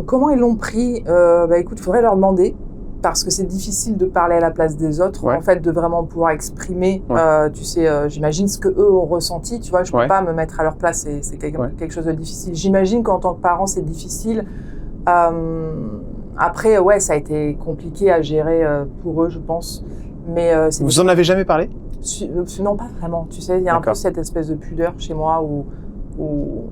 comment ils l'ont pris? Écoute, faudrait leur demander. Parce que c'est difficile de parler à la place des autres, en fait, de vraiment pouvoir exprimer, tu sais, j'imagine ce qu'eux ont ressenti, tu vois, je peux pas me mettre à leur place, c'est quelque chose de difficile. J'imagine qu'en tant que parent, c'est difficile. Après, ça a été compliqué à gérer pour eux, je pense. Mais vous en avez jamais parlé? Non, pas vraiment, tu sais, il y a un peu cette espèce de pudeur chez moi où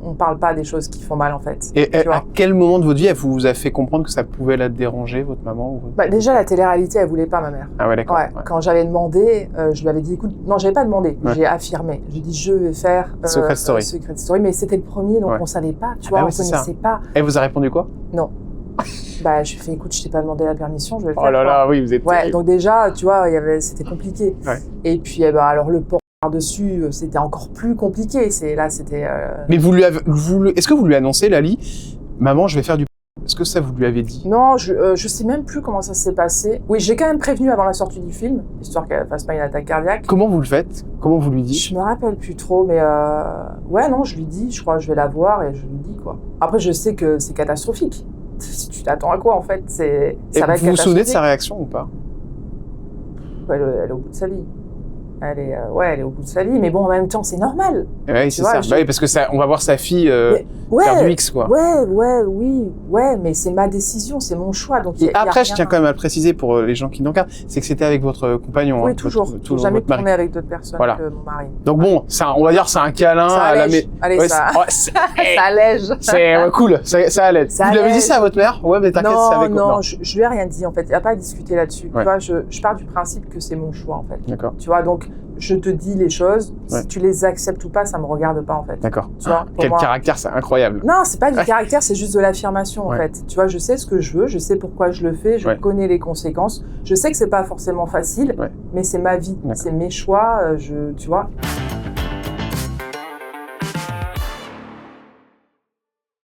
on parle pas des choses qui font mal en fait. Et à quel moment de votre vie elle vous a fait comprendre que ça pouvait la déranger, votre maman ou votre... Déjà la télé-réalité elle voulait pas, ma mère. Ah ouais, d'accord. Quand j'avais demandé, je lui avais dit écoute, non j'avais pas demandé, j'ai affirmé. J'ai dit je vais faire Secret Story. Secret Story, mais c'était le premier donc on savait pas, tu vois, on connaissait pas. Elle vous a répondu quoi? Non. Je lui ai fait écoute, je t'ai pas demandé la permission, je vais le faire. Oh là là, oui, vous êtes terrible. Donc déjà, tu vois, c'était compliqué. Et puis alors le port par-dessus, c'était encore plus compliqué. C'était. Mais est-ce que vous lui annoncez, Lali, maman, je vais faire du... Est-ce que ça vous lui avez dit? Non, je sais même plus comment ça s'est passé. Oui, j'ai quand même prévenu avant la sortie du film, histoire qu'elle fasse pas une attaque cardiaque. Comment vous le faites? Comment vous lui dites? Je me rappelle plus trop, mais non, je lui dis, je crois que je vais la voir et je lui dis quoi. Après, je sais que c'est catastrophique. Tu t'attends à quoi en fait? Ça va être catastrophique. Vous vous souvenez de sa réaction ou pas? Elle est au bout de sa vie. Elle est au bout de sa vie, mais bon, en même temps, c'est normal. Oui, c'est ça. Oui, parce que on va voir sa fille faire du X, quoi. Mais c'est ma décision, c'est mon choix. Donc et après, je tiens quand même à le préciser pour les gens qui nous regardent, c'est que c'était avec votre compagnon. Oui, toujours. Jamais tourné avec d'autres personnes que mon mari. Donc bon, on va dire c'est un câlin. Ça allège. Allez, ça allège. C'est cool, ça allège. Vous lui avez dit ça à votre mère? Ouais, mais t'inquiète, c'est avec Non, je lui ai rien dit, en fait. Il n'y a pas à discuter là-dessus. Tu vois, je pars du principe que c'est mon choix, en fait. D'accord. Tu vois, donc je te dis les choses, si tu les acceptes ou pas, ça me regarde pas en fait. D'accord. Quel caractère, c'est incroyable. Non, c'est pas du caractère, c'est juste de l'affirmation en fait. Tu vois, je sais ce que je veux, je sais pourquoi je le fais, je connais les conséquences. Je sais que c'est pas forcément facile, mais c'est ma vie, c'est mes choix, tu vois.